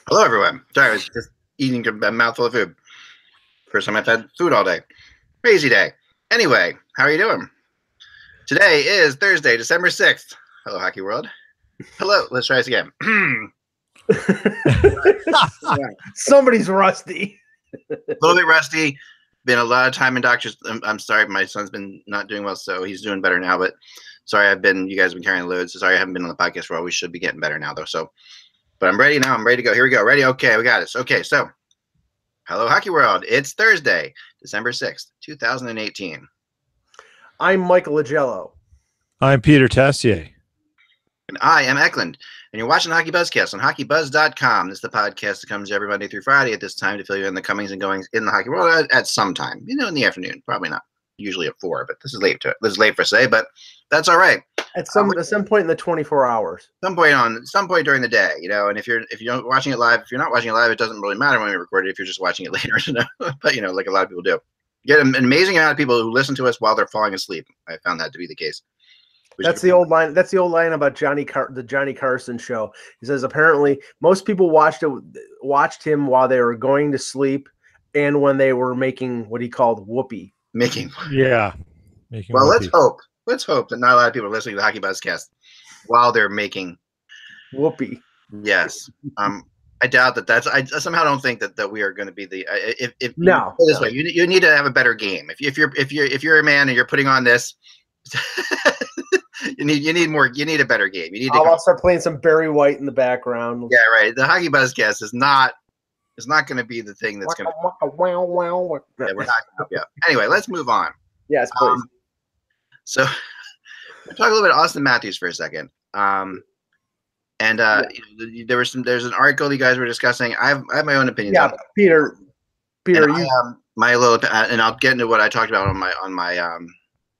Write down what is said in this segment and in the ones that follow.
Hello, everyone. Sorry, I was just eating a mouthful of food. First time I've had food all day. Crazy day. Anyway, how are you doing? Today is Thursday, December 6th. Hello, Hockey World. Hello. Let's try this again. Somebody's rusty. A little bit rusty. Been a lot of time in doctors. I'm sorry, my son's been not doing well, so he's doing better now. But sorry, you guys have been carrying the load. So sorry, I haven't been on the podcast for a while. We should be getting better now, though. So, but I'm ready now. I'm ready to go. Here we go. Ready? Okay, we got this. Okay, so hello, Hockey World. It's Thursday, December 6th, 2018. I'm Michael Agello. I'm Peter Tessier. And I am Eklund. And you're watching HockeyBuzzcast on HockeyBuzz.com. This is the podcast that comes every Monday through Friday at this time to fill you in the comings and goings in the hockey world at some time. In the afternoon. Probably not usually at 4, but this is late for say, but that's all right. At some point in the 24 hours. Some point during the day, and if you're not watching it live, it doesn't really matter when we record it if you're just watching it later, but like a lot of people do. You get an amazing amount of people who listen to us while they're falling asleep. I found that to be the case. That's the old line. That's the old line about the Johnny Carson show. He says apparently most people watched him while they were going to sleep and when they were making what he called whoopee. Making well, whoopee. Let's hope that not a lot of people are listening to the Hockey Buzzcast while they're making whoopee. Yes. I doubt that. I somehow don't think that we are going to be the. If no, you this way, you need to have a better game. If you're a man and you're putting on this, you need more. You need a better game. You need. I'll start playing some Barry White in the background. Yeah, right. The Hockey Buzzcast is not going to be the thing that's going to. Yeah, we're not going to help you out. Anyway, let's move on. Yes, please. So, we'll talk a little bit of Austin Matthews for a second. There's an article you guys were discussing. I have my own opinions. Yeah, Peter, my little, and I'll get into what I talked about on my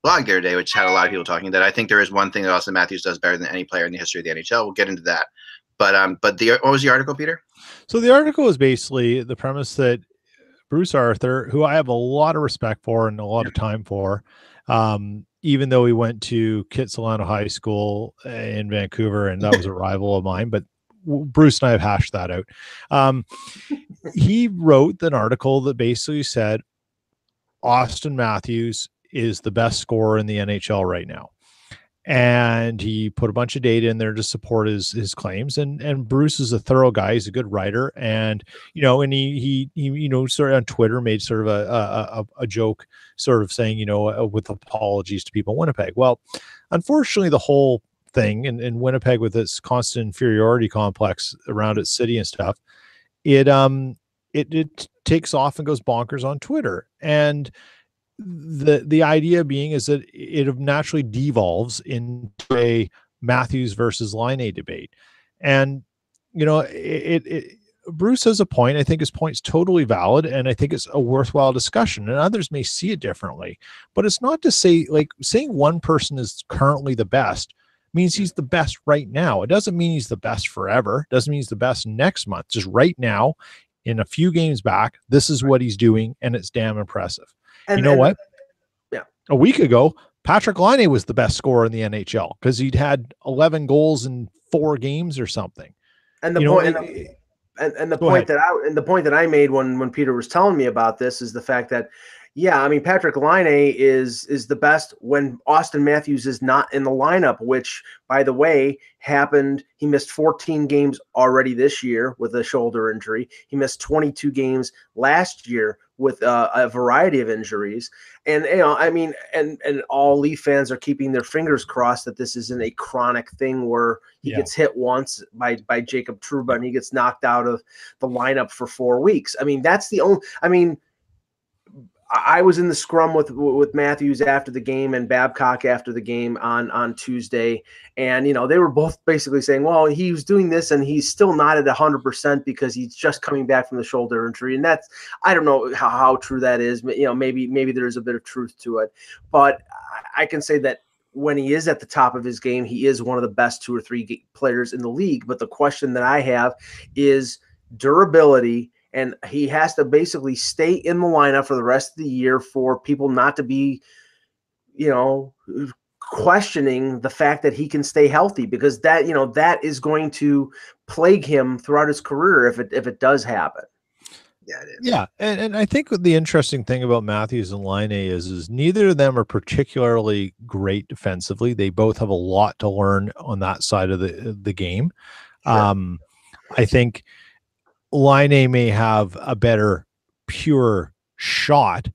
blog the other day, which had a lot of people talking that I think there is one thing that Austin Matthews does better than any player in the history of the NHL. We'll get into that. But what was the article, Peter? So the article is basically the premise that Bruce Arthur, who I have a lot of respect for and a lot of time for, even though he went to Kitsilano High School in Vancouver, and that was a rival of mine, but Bruce and I have hashed that out. He wrote an article that basically said Austin Matthews is the best scorer in the NHL right now. And he put a bunch of data in there to support his claims. And Bruce is a thorough guy. He's a good writer. And, and he sort of on Twitter made sort of a joke sort of saying, with apologies to people in Winnipeg. Well, unfortunately, the whole thing in Winnipeg with its constant inferiority complex around its city and stuff, it takes off and goes bonkers on Twitter. And the idea being is that it naturally devolves into a Matthews versus Laine debate. And, Bruce has a point. I think his point's totally valid, and I think it's a worthwhile discussion, and others may see it differently. But it's not to say, saying one person is currently the best means he's the best right now. It doesn't mean he's the best forever. It doesn't mean he's the best next month. Just right now, in a few games back, this is what he's doing, and it's damn impressive. And what? Yeah. A week ago, Patrick Laine was the best scorer in the NHL because he'd had 11 goals in 4 games or something. And the point that I made when Peter was telling me about this is the fact that, Patrick Laine is the best when Austin Matthews is not in the lineup, which, by the way, happened. He missed 14 games already this year with a shoulder injury. He missed 22 games last year with a variety of injuries. And, and all Leaf fans are keeping their fingers crossed that this isn't a chronic thing where he gets hit once by Jacob Trouba and he gets knocked out of the lineup for 4 weeks. That's the only, I was in the scrum with Matthews after the game and Babcock after the game on Tuesday. And, they were both basically saying, well, he was doing this and he's still not at 100% because he's just coming back from the shoulder injury. And that's, I don't know how true that is. Maybe there's a bit of truth to it. But I can say that when he is at the top of his game, he is one of the best 2 or 3 players in the league. But the question that I have is durability. And he has to basically stay in the lineup for the rest of the year for people not to be, questioning the fact that he can stay healthy, because that, that is going to plague him throughout his career if it does happen. Yeah, it is. Yeah, and I think the interesting thing about Matthews and Line is neither of them are particularly great defensively. They both have a lot to learn on that side of the game. Sure. I think Line may have a better pure shot,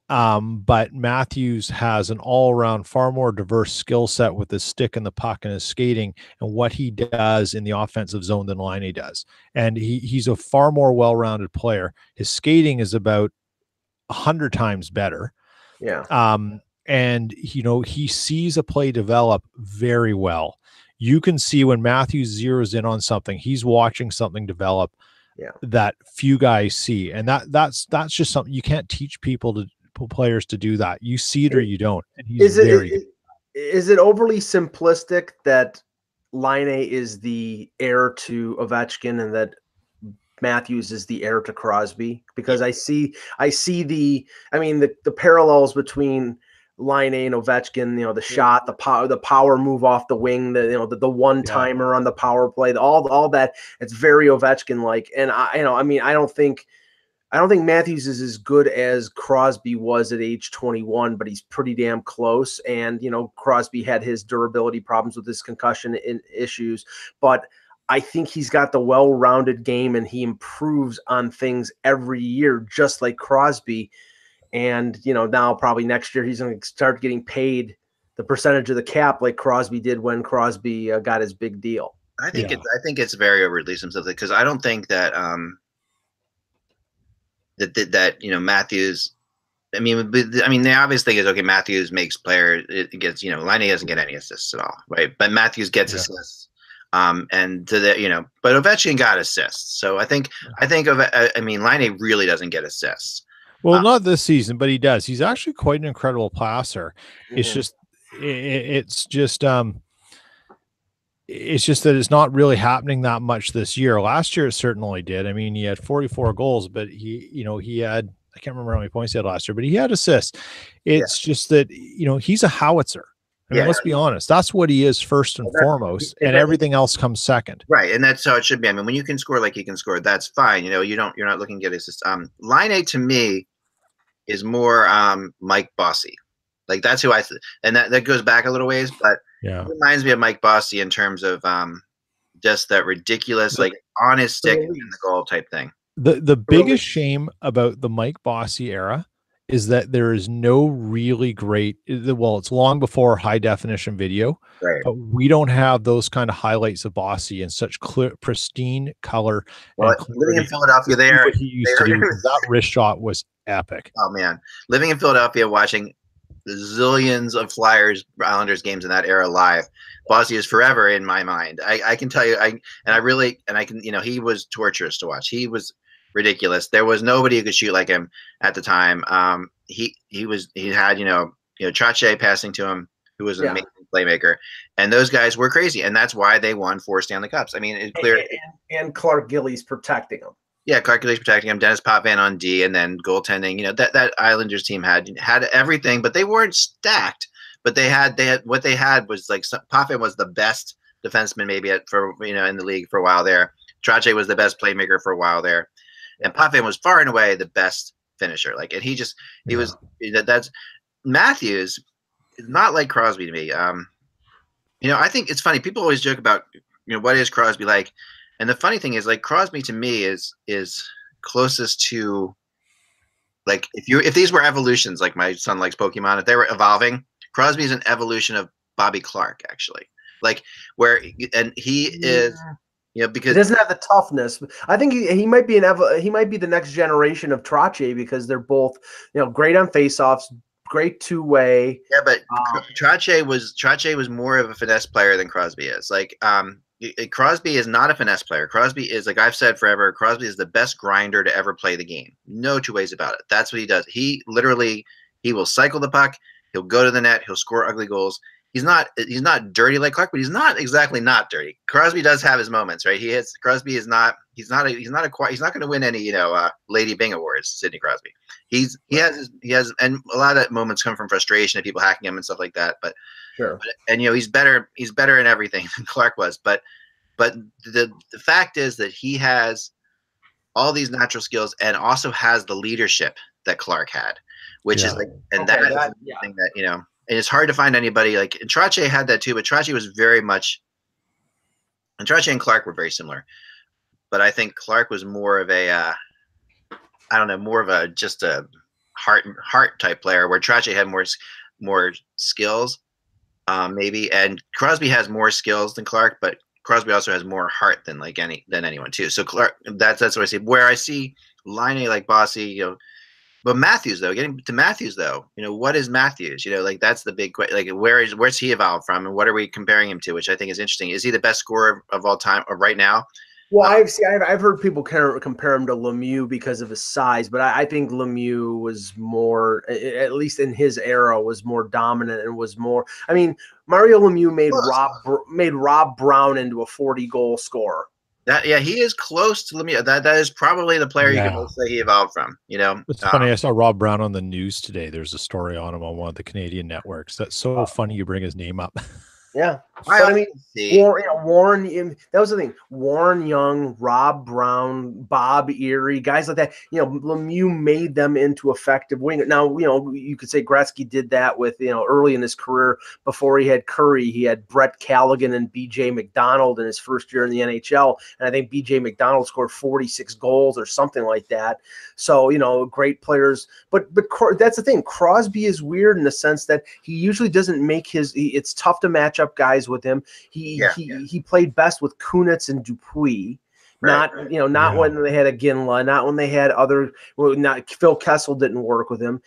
but Matthews has an all-around far more diverse skill set with his stick and the puck and his skating and what he does in the offensive zone than Line does. And he's a far more well-rounded player. His skating is about 100 times better. Yeah. And he sees a play develop very well. You can see when Matthews zeroes in on something, he's watching something develop that few guys see. And that's just something you can't teach players to do that. You see it or you don't. And he's is it overly simplistic that Line is the heir to Ovechkin and that Matthews is the heir to Crosby? Because I see the parallels between Line and Ovechkin, the shot, the power move off the wing, the one timer on the power play, all that. It's very Ovechkin like. And I don't think Matthews is as good as Crosby was at age 21, but he's pretty damn close. And, Crosby had his durability problems with his concussion issues, but I think he's got the well-rounded game and he improves on things every year, just like Crosby. And, now probably next year he's going to start getting paid the percentage of the cap like Crosby did when Crosby got his big deal. I think it's very overly simplistic, because I don't think that that Matthews. The obvious thing is, okay, Matthews makes players. It gets Line doesn't get any assists at all, right? But Matthews gets assists. And but Ovechkin got assists. So I think Line really doesn't get assists. Well, not this season, but he does. He's actually quite an incredible passer. Mm-hmm. It's just that it's not really happening that much this year. Last year it certainly did. He had 44 goals, but he had, I can't remember how many points he had last year, but he had assists. It's just that, he's a howitzer. Let's be honest. That's what he is first and foremost, and everything else comes second. Right, and that's how it should be. When you can score like he can score, that's fine. You're not looking to get assists. Line to me is more Mike Bossy. Like that's who and that goes back a little ways, but it reminds me of Mike Bossy in terms of just that ridiculous, like on his stick in the goal type thing. The biggest shame about the Mike Bossy era is that there is no really great, it's long before high definition video, right? But we don't have those kind of highlights of Bossy in such clear, pristine color. Well, living in Philadelphia, what he used to do, that wrist shot was epic. Oh man, living in Philadelphia, watching the zillions of Flyers Islanders games in that era live, Bossy is forever in my mind. I can tell you, he was torturous to watch. He was ridiculous. There was nobody who could shoot like him at the time. He had Trache passing to him, who was an amazing playmaker, and those guys were crazy, and that's why they won 4 Stanley Cups. It's clear. And Clark Gillies protecting him. Yeah, Clark Gillies protecting him. Dennis Potvin on D, and then goaltending. That Islanders team had everything, but they weren't stacked. But they had what they had was like Potvin was the best defenseman maybe in the league for a while there. Trache was the best playmaker for a while there. And Potvin was far and away the best finisher. That's Matthews is not like Crosby to me. I think it's funny. People always joke about, what is Crosby like? And the funny thing is, like, Crosby to me is closest to, like, if these were evolutions, like my son likes Pokemon, if they were evolving, Crosby is an evolution of Bobby Clark, actually. Like, he is. Because he doesn't have the toughness. I think he might be he might be the next generation of Trache, because they're both great on faceoffs, great two-way. Yeah, but Trache was more of a finesse player than Crosby is. Like Crosby is not a finesse player. Crosby is, like I've said forever, Crosby is the best grinder to ever play the game. No two ways about it. That's what he does. He will cycle the puck. He'll go to the net. He'll score ugly goals. He's not dirty like Clark, but he's not exactly not dirty. Crosby does have his moments, right? Crosby is not. He's not going to win any Lady Bing awards. Sidney Crosby. He has, and a lot of that moments come from frustration of people hacking him and stuff like that. But Sure. And he's better in everything than Clark was. But the fact is that he has all these natural skills and also has the leadership that Clark had, which is like, and that's the thing that, and it's hard to find anybody like, and Trache had that too, but Trache was very much, and Trache and Clark were very similar, but I think Clark was more of a, more of a, just a heart type player, where Trache had more skills, maybe. And Crosby has more skills than Clark, but Crosby also has more heart than anyone too. So Clark, that's what I see. Where I see Laine like Bossy, but Matthews though, getting to Matthews though, what is Matthews? Like that's the big question. Like where's he evolved from, and what are we comparing him to? Which I think is interesting. Is he the best scorer of all time or right now? Well, I've heard people compare him to Lemieux because of his size, but I think Lemieux was more, at least in his era, was more dominant and was more. I mean, Mario Lemieux made Rob Brown into a 40-goal scorer. He is close to Lemieux. That is probably the player you can most say he evolved from. It's funny. I saw Rob Brown on the news today. There's a story on him on one of the Canadian networks. That's so funny. You bring his name up. Yeah, but I mean, Warren. That was the thing. Warren Young, Rob Brown, Bob Erie, guys like that. Lemieux made them into effective wingers. Now, you could say Gretzky did that with early in his career before he had Curry. He had Brett Callaghan and B.J. McDonald in his first year in the NHL, and I think B.J. McDonald scored 46 goals or something like that. So great players. But that's the thing. Crosby is weird in the sense that he usually doesn't make it's tough to match up guys with him. He played best with Kunitz and Dupuis. Not when they had a Ginla, not when they had not Phil Kessel didn't work with him.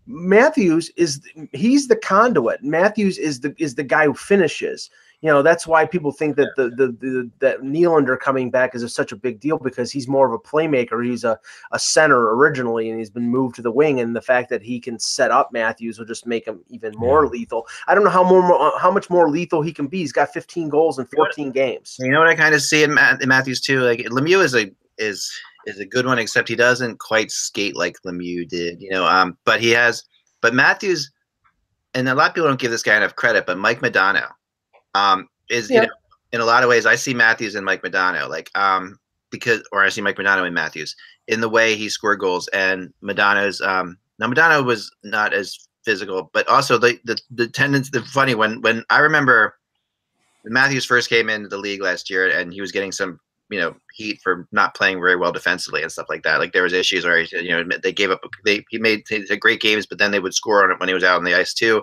Matthews he's the conduit. Matthews is the guy who finishes. That's why people think that that Nylander coming back is such a big deal, because he's more of a playmaker. He's a center originally, and he's been moved to the wing. And the fact that he can set up Matthews will just make him even more lethal. I don't know how much more lethal he can be. He's got 15 goals in 14 games. You know what I kind of see in Matthews too? Like Lemieux is a good one, except he doesn't quite skate like Lemieux did. But Matthews, and a lot of people don't give this guy enough credit, but Mike Modano. In a lot of ways, I see Matthews and Mike Modano, I see Mike Modano and Matthews in the way he scored goals, and Modano's. Now Modano was not as physical, but also the tendency. The funny when I remember when Matthews first came into the league last year, and he was getting some heat for not playing very well defensively and stuff like that. Like there was issues where they gave up. He made great games, but then they would score on it when he was out on the ice too.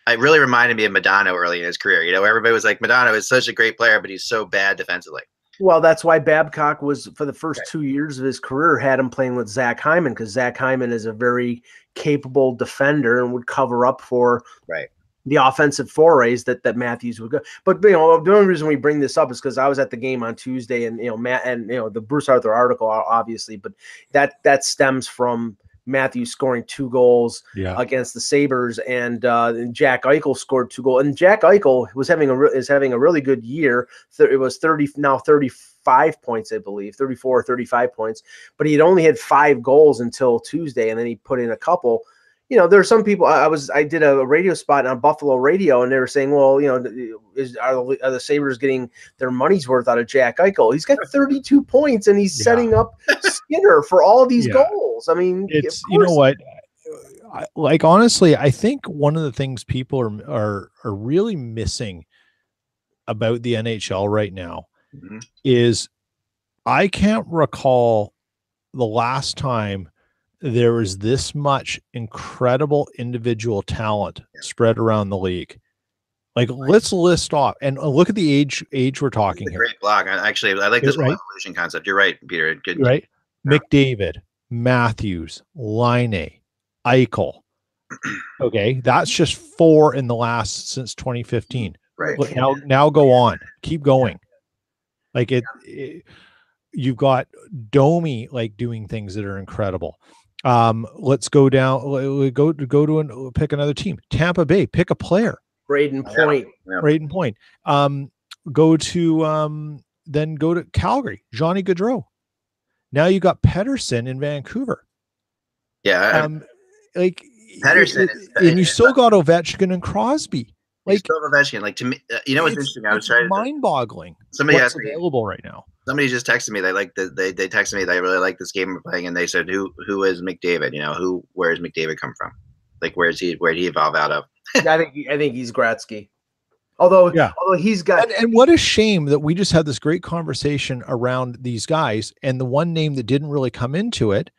It really reminded me of Modano early in his career. Everybody was like, Modano is such a great player, but he's so bad defensively. Well, that's why Babcock was, for the first 2 years of his career, had him playing with Zach Hyman, because Zach Hyman is a very capable defender and would cover up for the offensive forays that Matthews would go. But the only reason we bring this up is because I was at the game on Tuesday, and Matt and the Bruce Arthur article, obviously, but that stems from Matthews scoring 2 goals against the Sabres, and Jack Eichel scored 2 goals. And Jack Eichel is having a really good year. It was 35 points, I believe, 34 or 35 points. But he had only had 5 goals until Tuesday, and then he put in a couple. There are some people. I did a radio spot on Buffalo Radio, and they were saying, well, are the Sabres getting their money's worth out of Jack Eichel? He's got 32 points, and he's setting up Skinner for all of these goals. I mean, it's what, honestly, I think one of the things people are really missing about the NHL right now is I can't recall the last time there was this much incredible individual talent spread around the league. Let's list off and look at the age we're talking here. Great blog. I like this evolution concept. You're right, Peter. Good. Right. McDavid, Matthews, Laine, Eichel. Okay. That's just 4 in the last since 2015. Right. Now go on. Keep going. You've got Domi doing things that are incredible. Let's go down. Go to and pick another team. Tampa Bay. Pick a player. Braden Point. Braden Point. Go to Calgary. Johnny Gaudreau. Now you got Pettersson in Vancouver. Yeah. Pettersson, and you still got Ovechkin and Crosby. He's still Ovechkin. Like, to me, you know what's interesting? I was trying. Mind-boggling. Somebody what's asked me, available right now. Somebody just texted me. They texted me. They really like this game we're playing, and they said, "Who is McDavid? You know, where does McDavid come from? Like, where did he evolve out of?" I think he's Gretzky. Although he's got and what a shame that we just had this great conversation around these guys, and the one name that didn't really come into it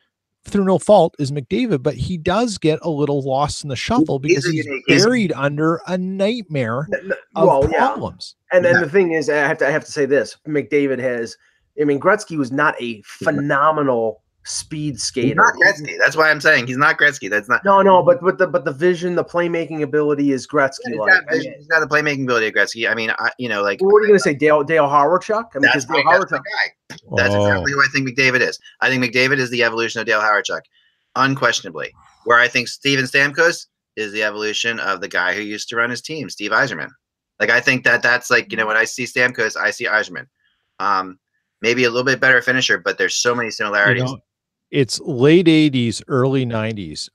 through no fault is McDavid, but he does get a little lost in the shuffle because he's buried under a nightmare of problems. And then the thing is, I have to say this: McDavid has. I mean, Gretzky was not a phenomenal speed skater. He's not Gretzky. That's why I'm saying he's not Gretzky. That's not. No. But the vision, the playmaking ability is Gretzky. He's got the playmaking ability of Gretzky. I mean, like. What are you going to say, Dale Hawerchuk? I mean, that's the guy. That's exactly who I think McDavid is. I think McDavid is the evolution of Dale Hawerchuk, unquestionably. Where I think Steven Stamkos is the evolution of the guy who used to run his team, Steve Yzerman. Like, I think that's like, when I see Stamkos, I see Yzerman. Maybe a little bit better finisher, but there's so many similarities. It's late 80s, early 90s.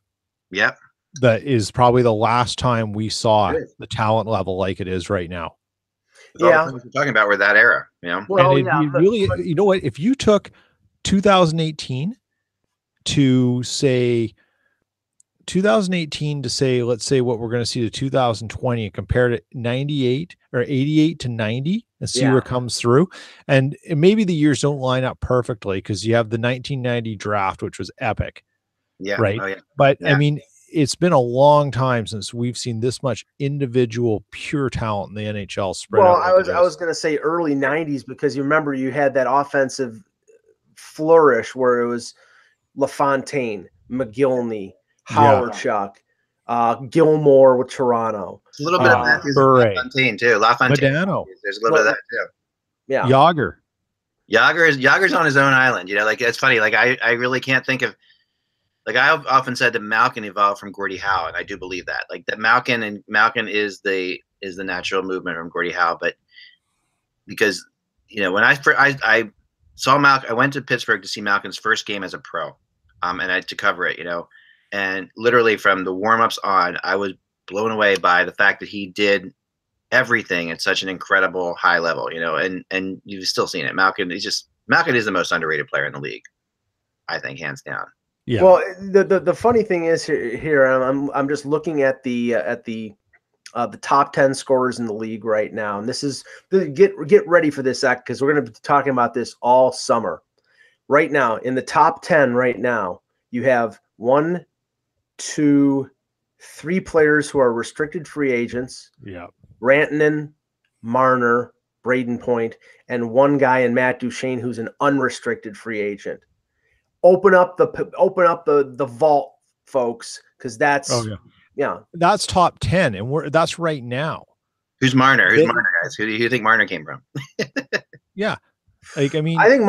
Yep. That is probably the last time we saw the talent level like it is right now. Yeah. We're talking about were that era, Well, really, you know what? If you took 2018 to say, let's say what we're going to see to 2020 and compared it 98 or 88 to 90 and see where it comes through. And maybe the years don't line up perfectly because you have the 1990 draft, which was epic. Yeah. Right. Oh, yeah. But I mean, it's been a long time since we've seen this much individual pure talent in the NHL spread out. Well, I was going to say early 90s because you remember you had that offensive flourish where it was LaFontaine, McGillney, Hawerchuk, Gilmore with Toronto. It's a little bit of Matthews and LaFontaine too. LaFontaine. Modano. There's a little bit of that too. Yeah. Yager's on his own island. Like, it's funny. Like, I really can't think of. Like, I often said that Malkin evolved from Gordie Howe, and I do believe that. Like, that Malkin is the natural movement from Gordie Howe, but because when I saw Malkin, I went to Pittsburgh to see Malkin's first game as a pro, and I had to cover it, and literally from the warm-ups on, I was blown away by the fact that he did everything at such an incredible high level, and you've still seen it. Malkin is the most underrated player in the league, I think, hands down. Yeah. Well, the funny thing is here I'm just looking at the top 10 scorers in the league right now, and this is get ready for this act because we're going to be talking about this all summer. Right now, in the top 10 right now, you have 1, 2, 3 players who are restricted free agents. Yeah. Rantanen, Marner, Braden Point, and one guy in Matt Duchene who's an unrestricted free agent. Open up the vault, folks, because that's that's top 10, and that's right now. Who's Marner? Who's Marner, guys? Who do you think Marner came from? Yeah, like I mean, I think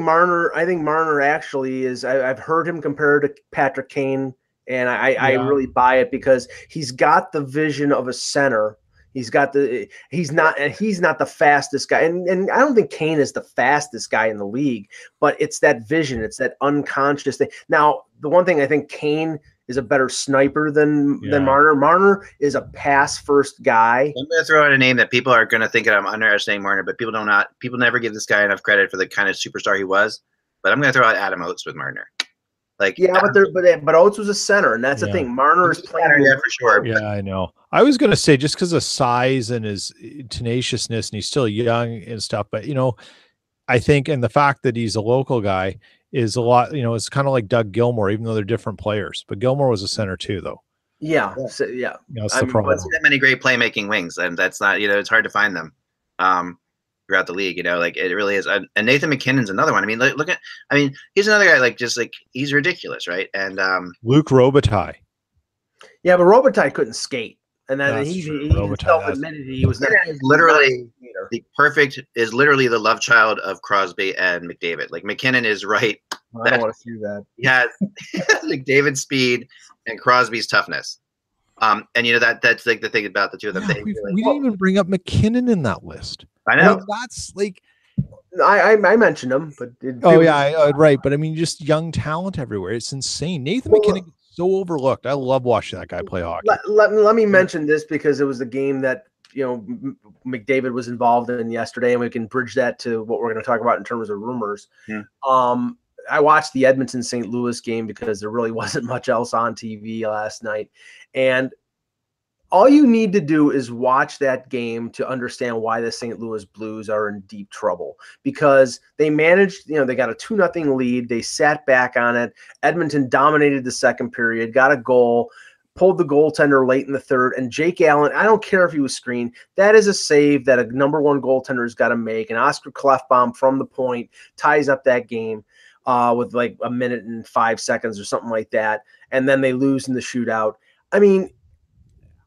Marner actually is. I've heard him compared to Patrick Kane, and I really buy it because he's got the vision of a center. He's not the fastest guy. And I don't think Kane is the fastest guy in the league, but it's that vision. It's that unconscious thing. Now, the one thing I think Kane is a better sniper than Marner. Marner is a pass first guy. I'm going to throw out a name that people are going to think that I'm underestimating Marner, but people never give this guy enough credit for the kind of superstar he was. But I'm going to throw out Adam Oates with Marner. Like, but Oates was a center, and that's the thing. Marner is playing for sure. Yeah, I know. I was going to say just because of size and his tenaciousness, and he's still young and stuff. But I think, and the fact that he's a local guy is a lot. It's kind of like Doug Gilmour, even though they're different players. But Gilmour was a center too, though. Yeah, That's the problem. That many great playmaking wings, and that's not. It's hard to find them. Throughout the league, like it really is. And Nathan McKinnon's another one. I mean, he's another guy, he's ridiculous, right? And Luc Robitaille. Yeah, but Robitaille couldn't skate. And then he self-admitted he was literally literally the love child of Crosby and McDavid. Like, McKinnon is right. I don't want to see that. He has McDavid's speed and Crosby's toughness. And that's like the thing about the two of them. Yeah, we didn't even bring up McKinnon in that list. I know. That's like I mentioned him, but right. But I mean, just young talent everywhere. It's insane. Nathan McKinnon is so overlooked. I love watching that guy play hockey. Let me mention this because it was the game that McDavid was involved in yesterday, and we can bridge that to what we're going to talk about in terms of rumors. Yeah. I watched the Edmonton St. Louis game because there really wasn't much else on TV last night. And all you need to do is watch that game to understand why the St. Louis Blues are in deep trouble, because they managed, they got a 2-0 lead. They sat back on it. Edmonton dominated the second period, got a goal, pulled the goaltender late in the third, and Jake Allen, I don't care if he was screened, that is a save that a number one goaltender's got to make. And Oscar Klefbom from the point ties up that game with like a minute and 5 seconds or something like that. And then they lose in the shootout. I mean,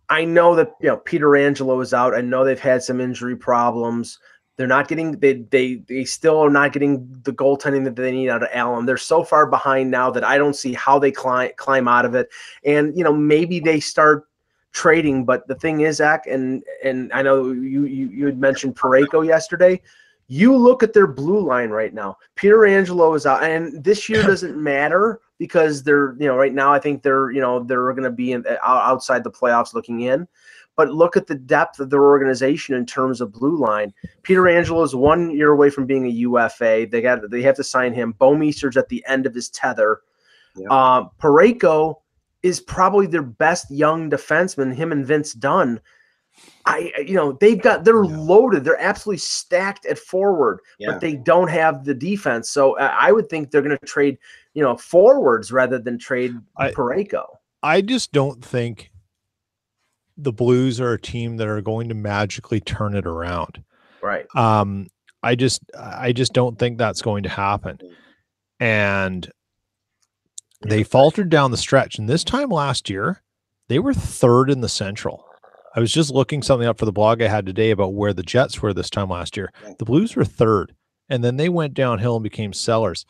I know that Peter Angelo is out. I know they've had some injury problems. They're not getting they still are not getting the goaltending that they need out of Allen. They're so far behind now that I don't see how they climb out of it. And maybe they start trading. But the thing is, Zach, and I know you had mentioned Parayko yesterday. You look at their blue line right now. Peter Angelo is out, and this year doesn't matter because they're, right now I think they're going to be outside the playoffs looking in. But look at the depth of their organization in terms of blue line. Peter Angelo is 1 year away from being a UFA. They have to sign him. Bouwmeester's at the end of his tether. Yeah. Parayko is probably their best young defenseman. Him and Vince Dunn. They're loaded. They're absolutely stacked at forward, but they don't have the defense. So I would think they're going to trade, forwards rather than trade Parayko. I just don't think the Blues are a team that are going to magically turn it around. Right. I just don't think that's going to happen. And they faltered down the stretch. And this time last year, they were third in the Central. I was just looking something up for the blog I had today about where the Jets were this time last year. The Blues were third, and then they went downhill and became sellers.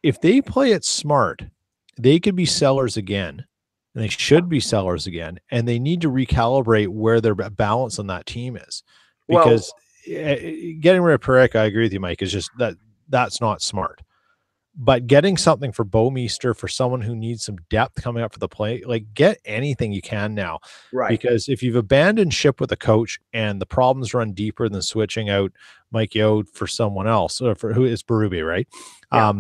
If they play it smart, they could be sellers again, and they should be sellers again, and they need to recalibrate where their balance on that team is. Because getting rid of Parayko, I agree with you, Mike, is just that's not smart. But getting something for Bouwmeester, for someone who needs some depth coming up for the play, like get anything you can now. Right. Because if you've abandoned ship with a coach and the problems run deeper than switching out Mike Yode for someone else, or for who is Berube, right? Yeah.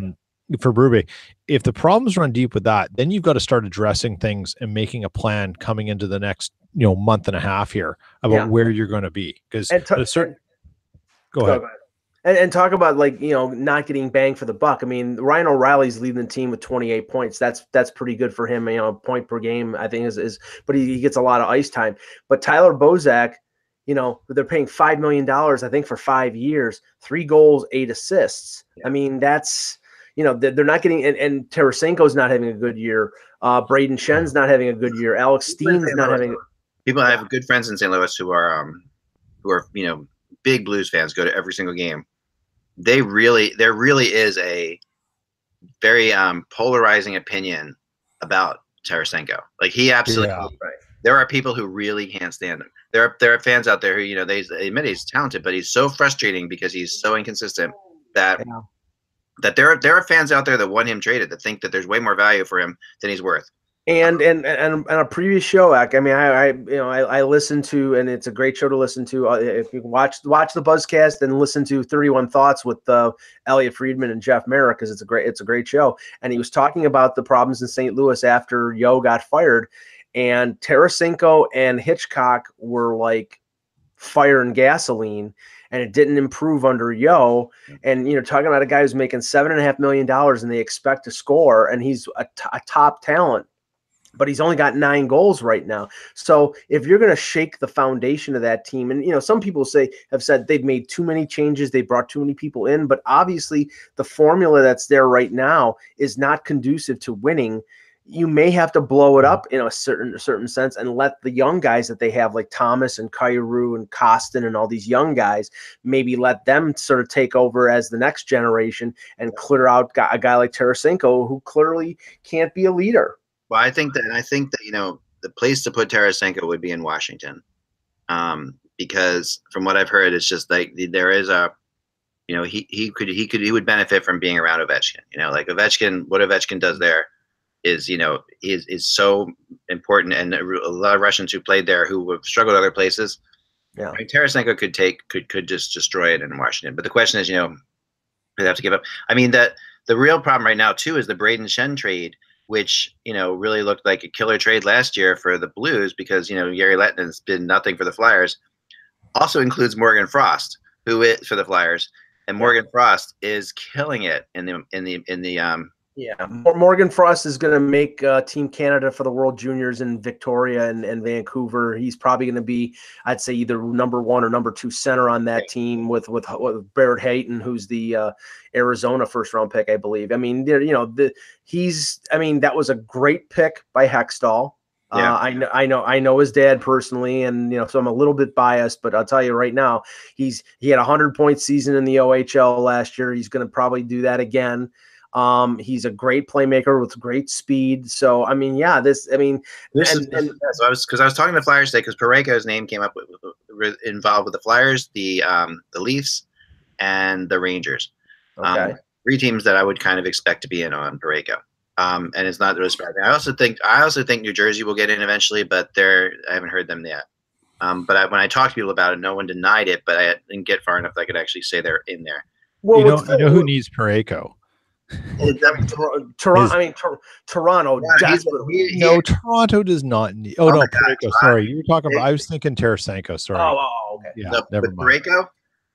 For Berube, if the problems run deep with that, then you've got to start addressing things and making a plan coming into the next, month and a half here about where you're going to be. Because go ahead. And talk about not getting bang for the buck. I mean, Ryan O'Reilly's leading the team with 28 points. That's pretty good for him. Point per game, I think is but he gets a lot of ice time. But Tyler Bozak, they're paying $5 million, I think, for 5 years, 3 goals, 8 assists. Yeah. I mean, that's they're not getting, and Tarasenko's not having a good year. Braden Shen's not having a good year. Alex Steen's not having. People have good friends in St. Louis who are big Blues fans, go to every single game. There really is a very polarizing opinion about Tarasenko. Like he absolutely. Yeah. There are people who really can't stand him. There are fans out there who they admit he's talented, but he's so frustrating because he's so inconsistent that there are fans out there that want him traded, that think that there's way more value for him than he's worth. And a previous show, I mean, I listened to, and it's a great show to listen to. If you can watch the Buzzcast and listen to 31 Thoughts with Elliot Friedman and Jeff Merrick, because it's a great show. And he was talking about the problems in St. Louis after Yo got fired, and Tarasenko and Hitchcock were like fire and gasoline, and it didn't improve under Yo. And talking about a guy who's making $7.5 million and they expect to score, and he's a top talent. But he's only got 9 goals right now. So if you're going to shake the foundation of that team, and some people have said they've made too many changes, they brought too many people in, but obviously the formula that's there right now is not conducive to winning. You may have to blow it up in a certain sense and let the young guys that they have, like Thomas and Kyrou and Costin and all these young guys, maybe let them sort of take over as the next generation and clear out a guy like Tarasenko, who clearly can't be a leader. Well, I think that the place to put Tarasenko would be in Washington, because from what I've heard, it's just like there is he would benefit from being around Ovechkin. Like Ovechkin, what Ovechkin does there is is so important, and a lot of Russians who played there who have struggled other places Yeah. I mean, Tarasenko could just destroy it in Washington. But the question is, they have to give up. I mean, the real problem right now too is the Braden Shen trade, which really looked like a killer trade last year for the Blues because Yari Lettinen's been nothing for the Flyers. Also includes Morgan Frost, who is for the Flyers, and Morgan Frost is killing it in the. Yeah, Morgan Frost is going to make Team Canada for the World Juniors in Victoria and Vancouver. He's probably going to be, I'd say, either number 1 or number 2 center on that team with Barrett Hayton, who's the Arizona first-round pick, I believe. I mean, that was a great pick by Hextall. Yeah. I know his dad personally, and so I'm a little bit biased, but I'll tell you right now, he had a 100-point season in the OHL last year. He's going to probably do that again. He's a great playmaker with great speed. So I mean, yeah, because I was talking to the Flyers today because Parayko's name came up involved with the Flyers, the Leafs, and the Rangers. Okay. 3 teams that I would kind of expect to be in on Parayko. And it's not really surprising. I also think New Jersey will get in eventually, but I haven't heard them yet. But when I talked to people about it, no one denied it, but I didn't get far enough that I could actually say they're in there. Well, you know who needs Parayko? Toronto. No, Toronto does not need. Oh, no, Parayko. Sorry, you were talking about. I was thinking Tarasenko. Sorry. Oh, okay. Yeah, never mind.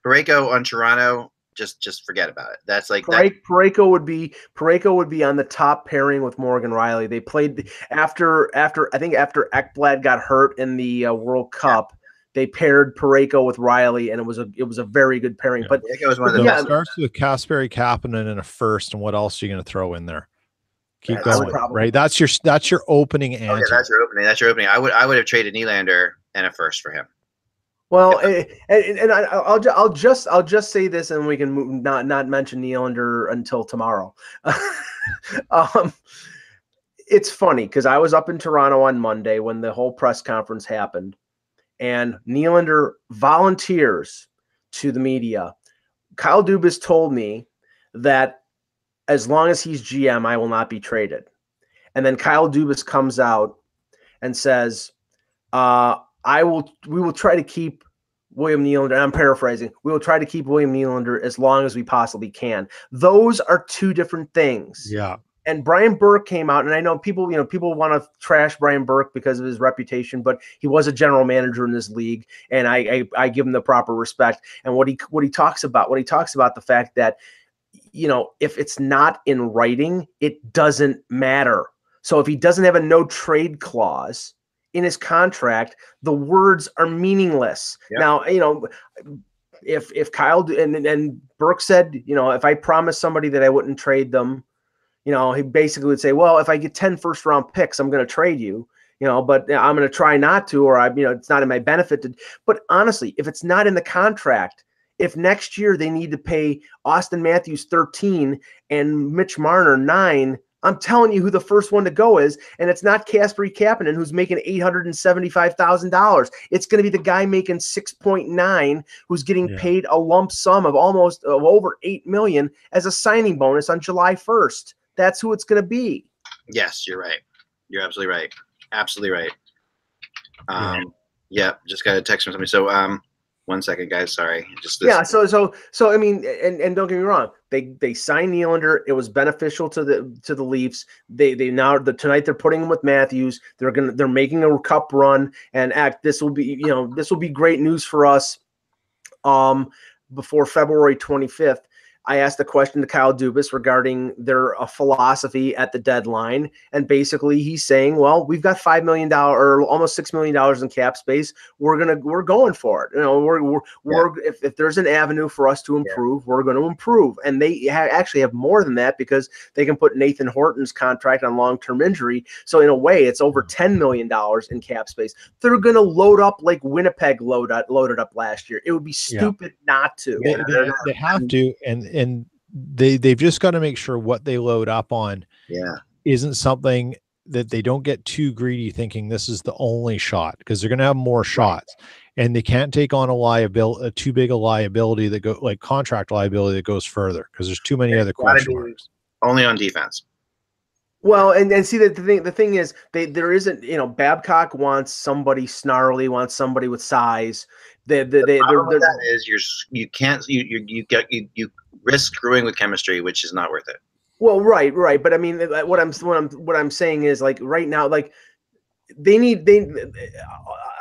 Parayko on Toronto. Just forget about it. That's like Parayko would be on the top pairing with Morgan Rielly. They played after Ekblad got hurt in the World Cup. They paired Parayko with Rielly, and it was a very good pairing. Yeah. But was one of the starts with Kasperi Kapanen in a first, and what else are you going to throw in there? Keep going, right? That's your opening ante. Okay, that's your opening. I would have traded Nylander and a first for him. Well, and I'll just say this, and we can not mention Nylander until tomorrow. It's funny because I was up in Toronto on Monday when the whole press conference happened. And Nylander volunteers to the media. Kyle Dubas told me that as long as he's GM, I will not be traded. And then Kyle Dubas comes out and says, we will try to keep William Nylander. And I'm paraphrasing. We will try to keep William Nylander as long as we possibly can. Those are 2 different things. Yeah. And Brian Burke came out, and I know people want to trash Brian Burke because of his reputation, but he was a general manager in this league, and I give him the proper respect. And what he talks about the fact that, if it's not in writing, it doesn't matter. So if he doesn't have a no trade clause in his contract, the words are meaningless. Yep. Now, if Kyle and Burke said, if I promised somebody that I wouldn't trade them, he basically would say, well, if I get 10 first-round picks, I'm going to trade you, but I'm going to try not to, or it's not in my benefit to. But honestly, if it's not in the contract, if next year they need to pay Austin Matthews 13 and Mitch Marner 9, I'm telling you who the first one to go is, and it's not Kasperi Kapanen, who's making $875,000. It's going to be the guy making 6.9, who's getting paid a lump sum of over $8 million as a signing bonus on July 1st. That's who it's going to be. Yes, you're right. You're absolutely right. Absolutely right. Yeah, just got a text from somebody. So, 1 second, guys. Sorry. So I mean, and don't get me wrong. They signed Nylander. It was beneficial to the Leafs. Tonight they're putting him with Matthews. They're making a cup run, and this will be great news for us. Before February 25th. I asked a question to Kyle Dubas regarding their philosophy at the deadline, and basically he's saying, "Well, we've got $5 million or almost $6 million in cap space. We're going for it. If there's an avenue for us to improve, we're going to improve." And they actually have more than that because they can put Nathan Horton's contract on long-term injury. So in a way, it's over $10 million in cap space. They're going to load up like Winnipeg loaded up last year. It would be stupid not to. They have to, and they've just got to make sure what they load up on isn't something that they don't get too greedy thinking this is the only shot, because they're going to have more shots, and they can't take on too big a liability that go like contract liability that goes further, because there's too many other question marks. Only on defense. Well, and see that the thing is there isn't, Babcock wants somebody snarly, wants somebody with size. The problem with that is you can't you risk screwing with chemistry, which is not worth it. Well, right, but I mean, what I'm saying is, like, right now, like, they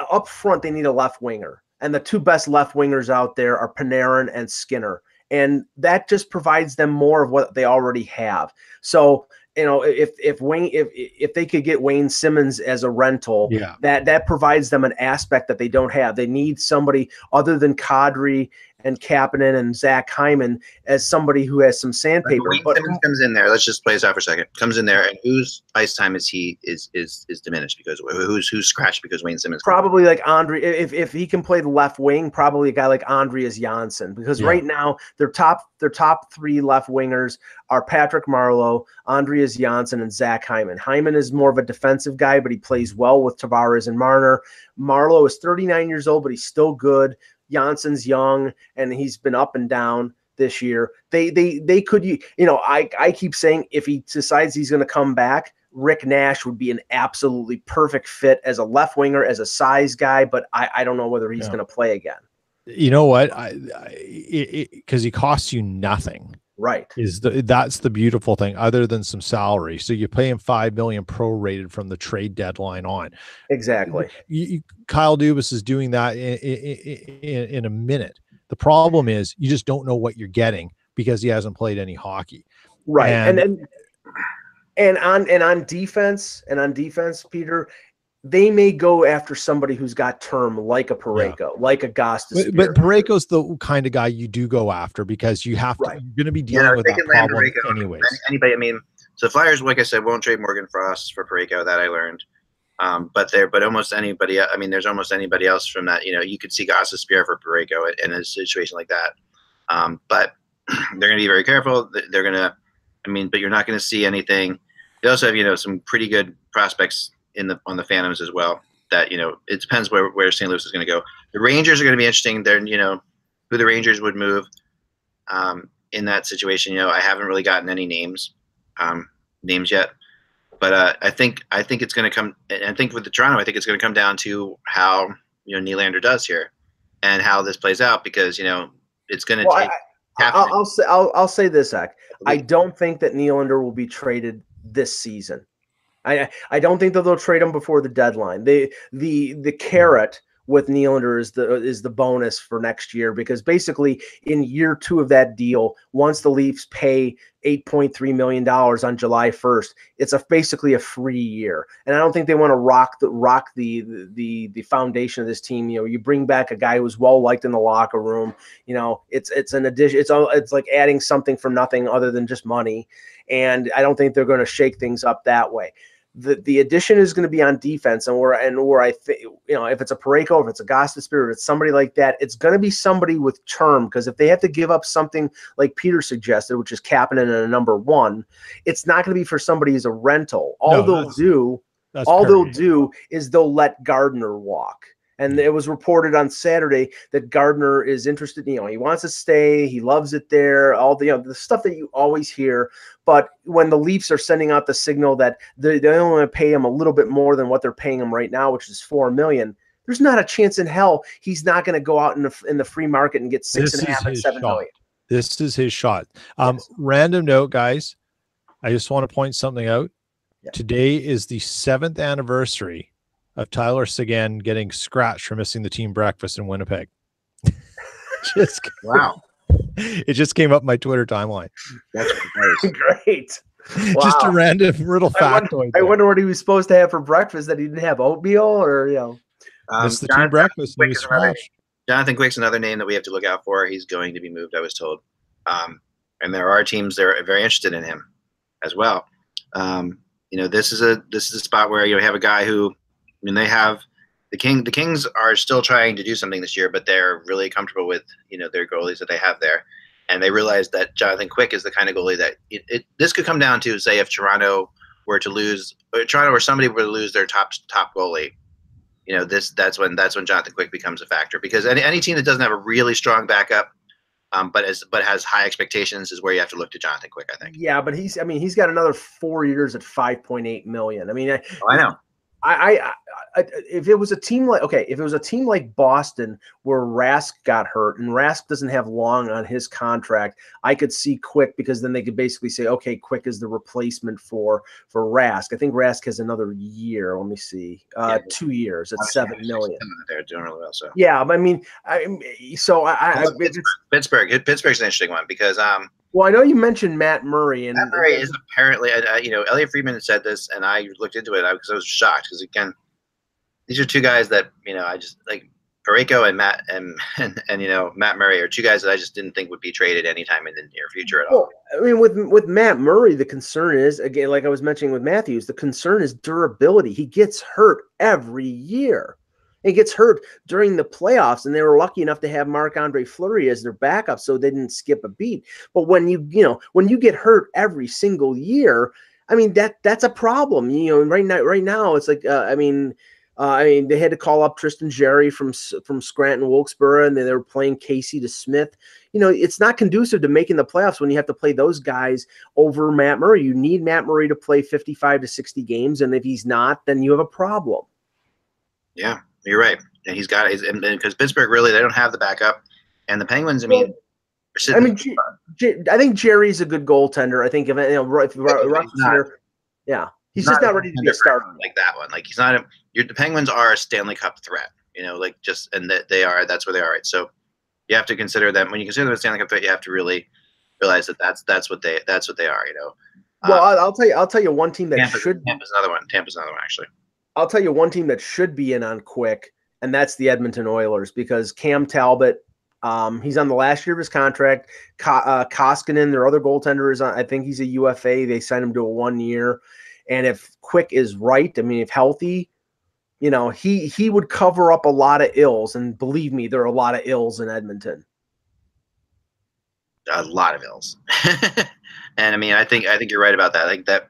up front they need a left winger, and the two best left wingers out there are Panarin and Skinner, and that just provides them more of what they already have. So, if they could get Wayne Simmons as a rental, Yeah. that provides them an aspect that they don't have. They need somebody other than Kadri and Kapanen and Zach Hyman as somebody who has some sandpaper. Wayne Simmons comes in there. Let's just play this out for a second. Comes in there, and whose ice time is diminished because who's scratched because Wayne Simmons? Probably like Andre. If he can play the left wing, probably a guy like Andreas Janssen, because right now their top three left wingers are Patrick Marleau, Andreas Janssen, and Zach Hyman. Hyman is more of a defensive guy, but he plays well with Tavares and Marner. Marleau is 39 years old, but he's still good. Janssen's young, and he's been up and down this year. They could, I keep saying if he decides he's going to come back, Rick Nash would be an absolutely perfect fit as a left winger, as a size guy, but I don't know whether he's going to play again. You know what? Because he costs you nothing. Right. That's the beautiful thing, other than some salary. So you pay him $5 million prorated from the trade deadline on. Exactly. Kyle Dubas is doing that in a minute. The problem is you just don't know what you're getting because he hasn't played any hockey. Right. And on defense, Peter, they may go after somebody who's got term, like a Parayko, like a Gostis. But Parayko's the kind of guy you do go after because you have to. You're going to be dealing with that problem anyways. Anybody, I mean, so Flyers, like I said, won't trade Morgan Frost for Parayko. That I learned. But almost anybody. I mean, there's almost anybody else from that. You could see Gostis for Parayko in a situation like that. But they're going to be very careful. They're going to. I mean, but you're not going to see anything. They also have some pretty good prospects on the Phantoms as well. That it depends where St. Louis is going to go. The Rangers are going to be interesting. They're who the Rangers would move in that situation. I haven't really gotten any names yet, but I think it's going to come. I think with the Toronto, I think it's going to come down to how Nylander does here and how this plays out because it's going to take. I'll say this, Zach. I don't think that Nylander will be traded this season. I don't think that they'll trade him before the deadline. The carrot with Nylander is the bonus for next year, because basically in year 2 of that deal, once the Leafs pay $8.3 million on July 1st, it's basically a free year. And I don't think they want to rock the foundation of this team. You bring back a guy who's well liked in the locker room. It's an addition. It's like adding something from nothing other than just money. And I don't think they're going to shake things up that way. The addition is going to be on defense, and where I think if it's a Parayko, if it's a Gostis, if it's somebody like that, it's going to be somebody with term, because if they have to give up something like Peter suggested, which is Kapanen and a number 1, it's not going to be for somebody as a rental. All they'll do is they'll let Gardner walk. And it was reported on Saturday that Gardner is interested. He wants to stay. He loves it there. All the stuff that you always hear. But when the Leafs are sending out the signal that they only want to pay him a little bit more than what they're paying him right now, which is $4 million, there's not a chance in hell he's not going to go out in the free market and get $6.5 and $7 million. This is his shot. Yes. Random note, guys. I just want to point something out. Yeah. Today is the 7th anniversary of Tyler Seguin getting scratched for missing the team breakfast in Winnipeg. Wow. It just came up my Twitter timeline. That's nice. Great. Wow. Just a random little factoid. I wonder what he was supposed to have for breakfast, that he didn't have oatmeal, or It's the team breakfast. Jonathan Quick's another name that we have to look out for. He's going to be moved, I was told. And there are teams that are very interested in him as well. This is a spot where you have a guy who, they have the Kings are still trying to do something this year, but they're really comfortable with their goalies that they have there, and they realize that Jonathan Quick is the kind of goalie that this could come down to, say, if Toronto were to lose, or Toronto or somebody were to lose their top goalie. That's when Jonathan Quick becomes a factor, because any team that doesn't have a really strong backup but has high expectations is where you have to look to Jonathan Quick, I think. Yeah, but he's got another 4 years at $5.8 million. I mean, I know. If it was a team like Boston where Rask got hurt and Rask doesn't have long on his contract, I could see Quick, because then they could basically say, okay, Quick is the replacement for Rask. I think Rask has another year. Let me see, 2 years at $7 million. They're doing really well. So yeah, I mean, Pittsburgh's an interesting one because well, I know you mentioned Matt Murray, and Matt Murray is apparently, Elliot Friedman said this, and I looked into it because I was shocked because, again, these are two guys that I just like. Parayko and Matt Matt Murray are two guys that I just didn't think would be traded anytime in the near future at all. I mean, with Matt Murray, the concern is, again, like I was mentioning with Matthews, the concern is durability. He gets hurt every year. He gets hurt during the playoffs, and they were lucky enough to have Marc-Andre Fleury as their backup, so they didn't skip a beat. But when you get hurt every single year, I mean that's a problem. Right now it's like I mean they had to call up Tristan Jarry from Scranton Wilkes-Barre, and then they were playing Casey DeSmith. It's not conducive to making the playoffs when you have to play those guys over Matt Murray. You need Matt Murray to play 55 to 60 games, and if he's not, then you have a problem. Yeah. You're right, and he's got it, and because Pittsburgh really they don't have the backup, and the Penguins. I mean, I think Jerry's a good goaltender. I think if he's just not ready to be a starter like that one. Like he's not. The Penguins are a Stanley Cup threat. And that they are. That's where they are. Right. So you have to consider them when you consider them a Stanley Cup threat. You have to really realize that that's what they are. Well, I'll tell you one team that Tampa's another one. Tampa's another one actually. I'll tell you one team that should be in on Quick, and that's the Edmonton Oilers, because Cam Talbot, he's on the last year of his contract. Koskinen, their other goaltender, is on. I think he's a UFA. They signed him to a 1 year, and if Quick is right, I mean, if healthy, he would cover up a lot of ills, and believe me, there are a lot of ills in Edmonton. A lot of ills, and I mean, I think you're right about that. I think that,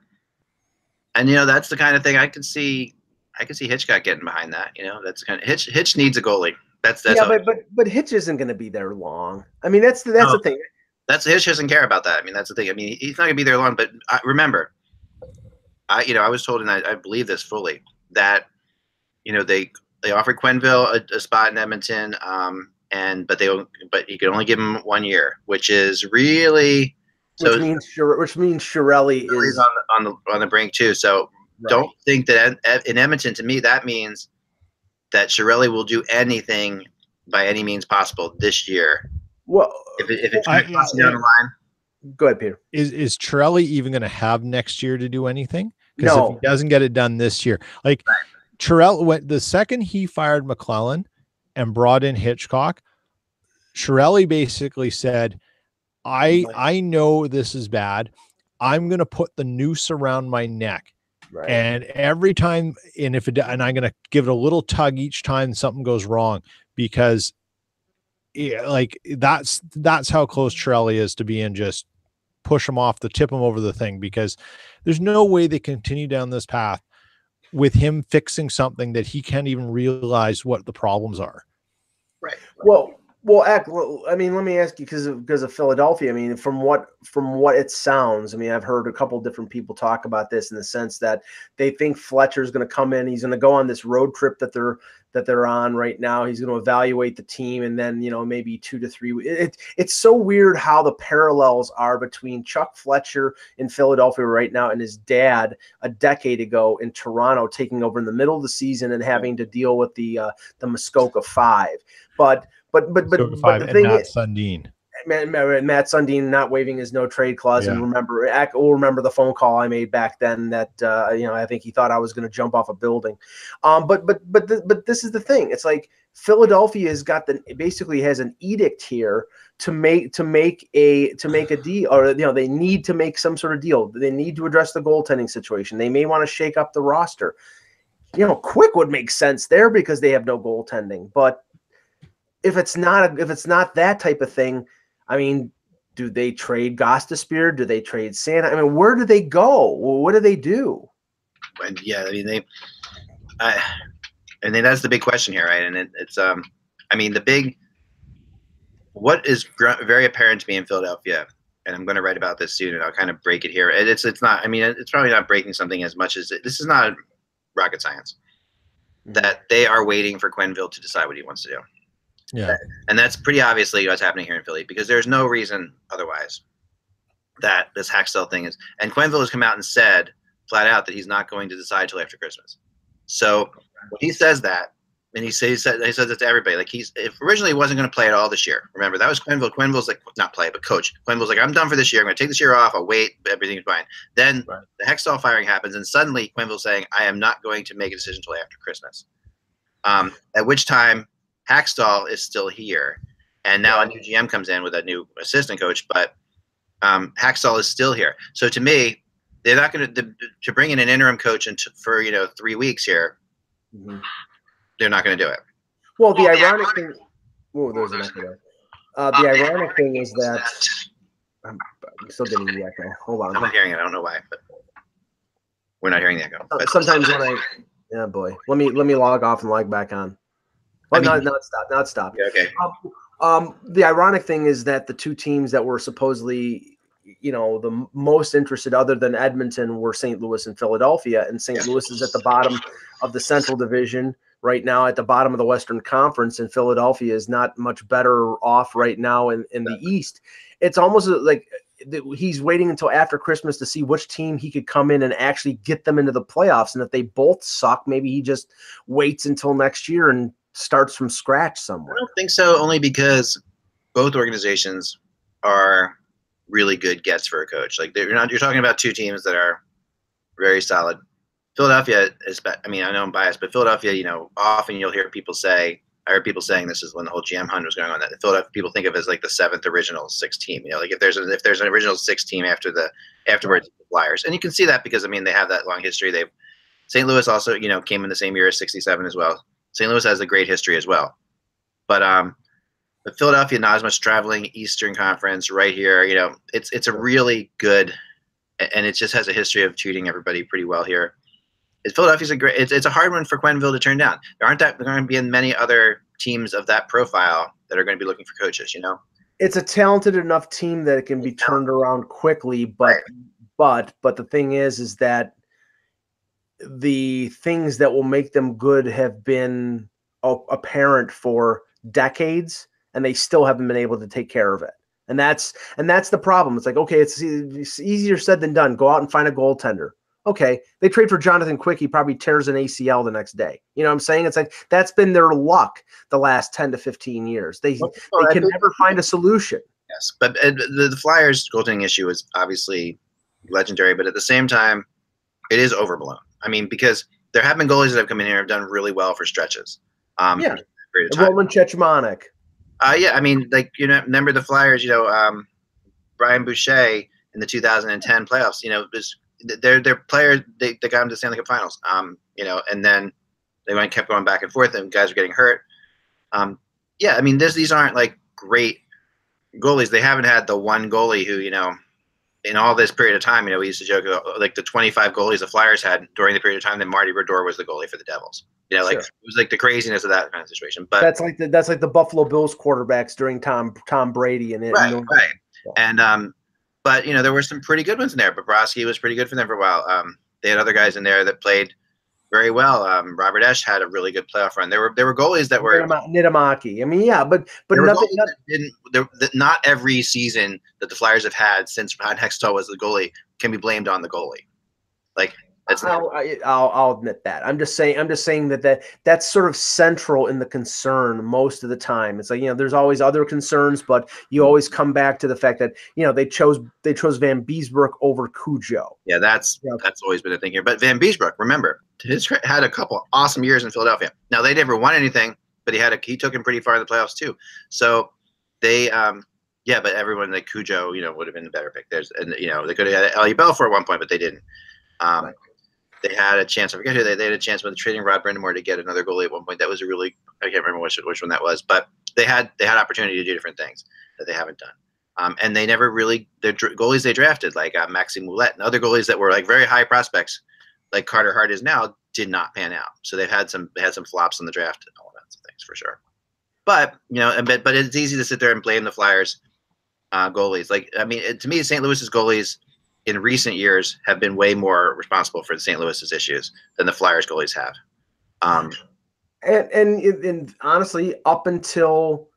and that's the kind of thing I could see Hitchcock getting behind that. That's kind of Hitch needs a goalie. That's but Hitch isn't going to be there long. I mean, that's the thing. That's Hitch doesn't care about that. I mean, that's the thing. I mean, he's not going to be there long. But remember, I was told, and I believe this fully, that they offered Quenneville a spot in Edmonton, but he could only give him 1 year, which is really which means Chiarelli is on the brink too. So. Right. Don't think that in Edmonton, to me, that means that Chiarelli will do anything by any means possible this year. Well, if it's crossing down the line. Go ahead, Peter. Is Chiarelli even going to have next year to do anything? Because no. If he doesn't get it done this year, like Chiarelli, the second he fired McClellan and brought in Hitchcock, Chiarelli basically said, I know this is bad. I'm going to put the noose around my neck. Right. And every time, and I'm going to give it a little tug each time something goes wrong, because that's how close Chiarelli is to being just push him off, tip him over the thing, because there's no way they continue down this path with him fixing something that he can't even realize what the problems are. Right. Well, I mean, let me ask you, because of Philadelphia. I mean, from what it sounds, I mean, I've heard a couple different people talk about this in the sense that they think Fletcher's going to come in. He's going to go on this road trip that they're on right now. He's going to evaluate the team, and then maybe 2 to 3 weeks. It's so weird how the parallels are between Chuck Fletcher in Philadelphia right now and his dad a decade ago in Toronto, taking over in the middle of the season and having to deal with the Muskoka Five, But the thing Matt is, Sundin. Matt Sundin not waiving his no trade clause, and we'll remember the phone call I made back then that I think he thought I was going to jump off a building. But this is the thing. It's like Philadelphia basically has an edict here to make a deal, or they need to make some sort of deal. They need to address the goaltending situation. They may want to shake up the roster. Quick would make sense there because they have no goaltending, but if it's not that type of thing, I mean, do they trade Gostisbehere? Do they trade Santa? I mean, where do they go? Well, what do they do? And that's the big question here, right? And it's I mean, what is very apparent to me in Philadelphia, and I'm going to write about this soon, and I'll kind of break it here. It's not. I mean, it's probably not breaking something as much as this is not rocket science. That they are waiting for Quenneville to decide what he wants to do. Yeah. And that's pretty obviously what's happening here in Philly, because there's no reason otherwise that this Haxtell thing is. And Quenneville has come out and said flat out that he's not going to decide till after Christmas. So when he says that, and he says it to everybody, like if originally he wasn't going to play at all this year. Remember, that was Quenneville. Quenneville's like, not play, but coach. Quenneville's like, I'm done for this year. I'm going to take this year off. I'll wait. Everything's fine. Then the Hextall firing happens, and suddenly Quenneville's saying, I am not going to make a decision until after Christmas. At which time Haxtall is still here. And now a new GM comes in with a new assistant coach, but Haxtall is still here. So to me, they're not going to bring in an interim coach for 3 weeks here. Mm-hmm. They're not going to do it. Well, the ironic thing. Oh, there's an echo there. The ironic thing is that I'm still getting the echo. Hold on. I'm not hearing it. I don't know why, but we're not hearing the echo. Sometimes when yeah, boy. Let me log off and log back on. Oh, no, it's stopped. Now it's stopped. Yeah, okay. The ironic thing is that the two teams that were supposedly, the most interested, other than Edmonton, were St. Louis and Philadelphia. And St. Louis is at the bottom of the Central Division right now, at the bottom of the Western Conference, and Philadelphia is not much better off right now in the East. It's almost like he's waiting until after Christmas to see which team he could come in and actually get them into the playoffs. And if they both suck, maybe he just waits until next year and starts from scratch somewhere. I don't think so, only because both organizations are really good gets for a coach. Like you're talking about two teams that are very solid. Philadelphia is, I mean, I know I'm biased, but Philadelphia, often you'll hear people say, I heard people saying this is when the whole GM hunt was going on, that Philadelphia people think of it as like the seventh original six team. Like if there's an original six team afterwards, the Flyers, and you can see that because they have that long history. St. Louis also came in the same year as '67 as well. St. Louis has a great history as well, but Philadelphia, not as much traveling, Eastern Conference right here. It's a really good, and it just has a history of treating everybody pretty well here. Philadelphia's it's a hard one for Quenneville to turn down. There aren't going to be many other teams of that profile that are going to be looking for coaches. It's a talented enough team that it can be turned around quickly, but the thing is that the things that will make them good have been apparent for decades, and they still haven't been able to take care of it. And that's the problem. It's like, okay, it's easier said than done. Go out and find a goaltender. Okay, they trade for Jonathan Quick. He probably tears an ACL the next day. You know what I'm saying? It's like that's been their luck the last 10 to 15 years. They can never find a solution. Yes, but the Flyers' goaltending issue is obviously legendary, but at the same time, it is overblown. I mean, because there have been goalies that have come in here and have done really well for stretches. Roman Cechmanek. Yeah, I mean, remember the Flyers? Brian Boucher in the 2010 playoffs. Their players, they got them to the Stanley Cup Finals. And then they kept going back and forth, and guys were getting hurt. Yeah, I mean, these aren't like great goalies. They haven't had the one goalie who, in all this period of time, we used to joke about like the 25 goalies the Flyers had during the period of time that Marty Brodeur was the goalie for the Devils. It was like the craziness of that kind of situation. But that's like the Buffalo Bills quarterbacks during Tom Brady and it. Right. And but there were some pretty good ones in there. Bobrovsky was pretty good for them for a while. They had other guys in there that played very well. Robert Esch had a really good playoff run. There were goalies that were Niittymaki. I mean, yeah, but not every season that the Flyers have had since Ron Hextall was the goalie can be blamed on the goalie. Like I'll admit that. I'm just saying that's sort of central in the concern most of the time. It's like, there's always other concerns, but you always come back to the fact that, they chose Van Beesbroek over Cujo. Yeah, that's always been a thing here. But Van Beesbroek, remember, had a couple awesome years in Philadelphia. Now they never won anything, but he took him pretty far in the playoffs too. So they but everyone like Cujo, would have been the better pick. They could have had Ellie Belfour at one point, but they didn't. They had a chance. I forget who they had a chance with trading Rod Brindamore to get another goalie at one point. That was I can't remember which one that was, but they had opportunity to do different things that they haven't done. And they never really, their goalies they drafted, like Maxime Ouellet and other goalies that were like very high prospects, like Carter Hart is now, did not pan out. So they had some flops in the draft and all that things for sure. But but it's easy to sit there and blame the Flyers goalies. Like, I mean, to me, St. Louis's goalies in recent years have been way more responsible for the St. Louis's issues than the Flyers goalies have. And honestly, up until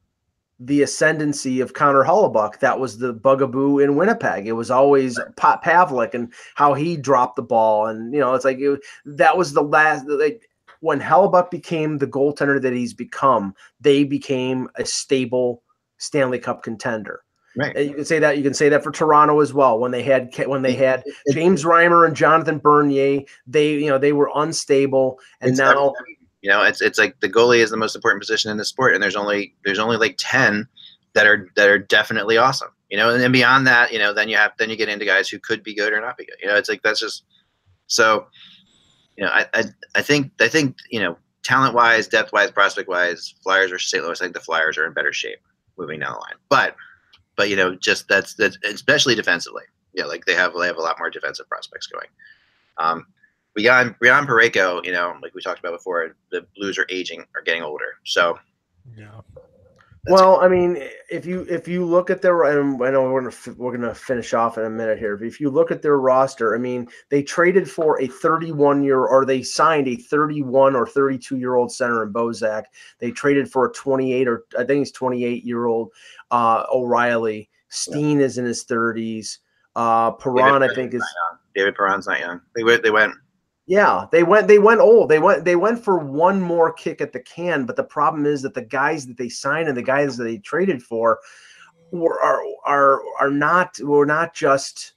the ascendancy of Connor Hellebuck, that was the bugaboo in Winnipeg. It was always Pavlik and how he dropped the ball. And, it's like that was the last – when Hellebuck became the goaltender that he's become, they became a stable Stanley Cup contender. Right. And you can say that for Toronto as well. When they had James Reimer and Jonathan Bernier, they were unstable, and now it's like the goalie is the most important position in the sport, and there's only like 10 that are definitely awesome. And then beyond that, then you get into guys who could be good or not be good. It's like that's just so. I think talent wise, depth wise, prospect wise, Flyers versus St. Louis. I think the Flyers are in better shape moving down the line, but just that's especially defensively. Yeah, like they have a lot more defensive prospects going. Beyond Parayko, like we talked about before, the Blues are getting older. So yeah. Well, I mean, if you look at their, and I know we're gonna finish off in a minute here. But if you look at their roster, I mean, they traded for a 31-year, or they signed a 31 or 32-year-old center in Bozak. They traded for a 28, or I think he's 28-year-old O'Reilly. Steen is in his 30s. Perron, I think, is David Perron's not young. They went. Yeah, they went old. They went for one more kick at the can, but the problem is that the guys that they signed and the guys that they traded for were not just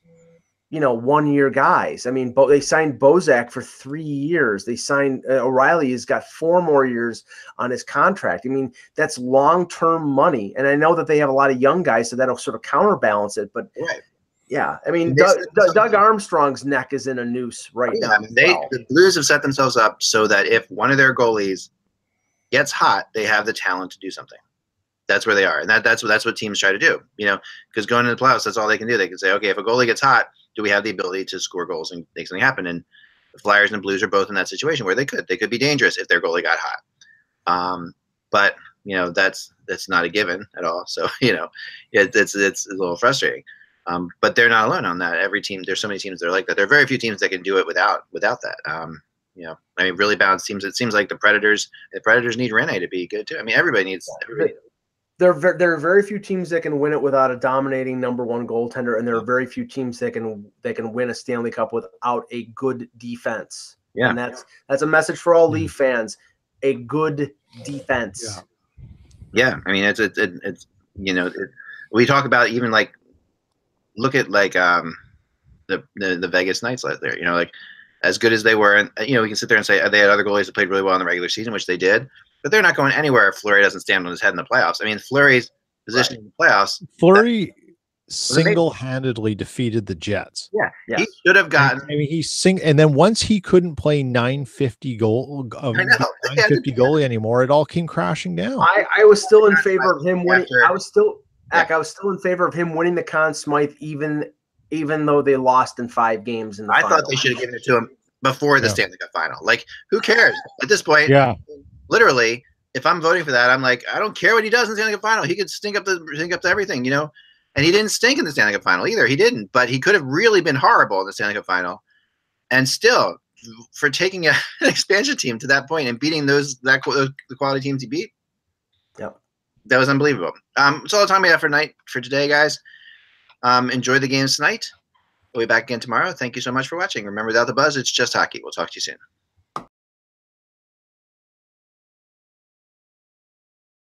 1-year guys. I mean, they signed Bozak for 3 years. They signed O'Reilly has got 4 more years on his contract. I mean, that's long-term money, and I know that they have a lot of young guys, so that'll sort of counterbalance it. But right. Yeah, I mean, Doug Armstrong's neck is in a noose right now. I mean, the Blues have set themselves up so that if one of their goalies gets hot, they have the talent to do something. That's where they are, and that's what teams try to do. Because going into the playoffs, that's all they can do. They can say, okay, if a goalie gets hot, do we have the ability to score goals and make something happen? And the Flyers and the Blues are both in that situation where they could be dangerous if their goalie got hot. But that's not a given at all. So it's a little frustrating. But they're not alone on that. Every team, there's so many teams that are like that. There are very few teams that can do it without that. I mean, really balanced teams. It seems like the Predators need Rene to be good too. I mean, everybody needs. There are very few teams that can win it without a dominating number 1 goaltender, and there are very few teams that can win a Stanley Cup without a good defense. Yeah, and that's a message for all Leaf fans: a good defense. Yeah. I mean, it's we talk about even like. Look at like the Vegas Knights last there. Like as good as they were, and we can sit there and say they had other goalies that played really well in the regular season, which they did, but they're not going anywhere if Fleury doesn't stand on his head in the playoffs. I mean, Fleury's position in the playoffs. Fleury single-handedly defeated the Jets. Yeah. He should have gotten. I mean, and then once he couldn't play 950 goalie anymore, it all came crashing down. I was still in favor of him winning. I was still in favor of him winning the Conn Smythe, even though they lost in 5 games in the final. Thought they should have given it to him before the Stanley Cup final. Like, who cares at this point? Yeah. Literally, if I'm voting for that, I'm like, I don't care what he does in the Stanley Cup final. He could stink up to everything, And he didn't stink in the Stanley Cup final either. He didn't, but he could have really been horrible in the Stanley Cup final. And still, for taking an expansion team to that point and beating the quality teams he beat. Yep. That was unbelievable. It's all the time we have for today, guys. Enjoy the games tonight. We'll be back again tomorrow. Thank you so much for watching. Remember, without the buzz, it's just hockey. We'll talk to you soon.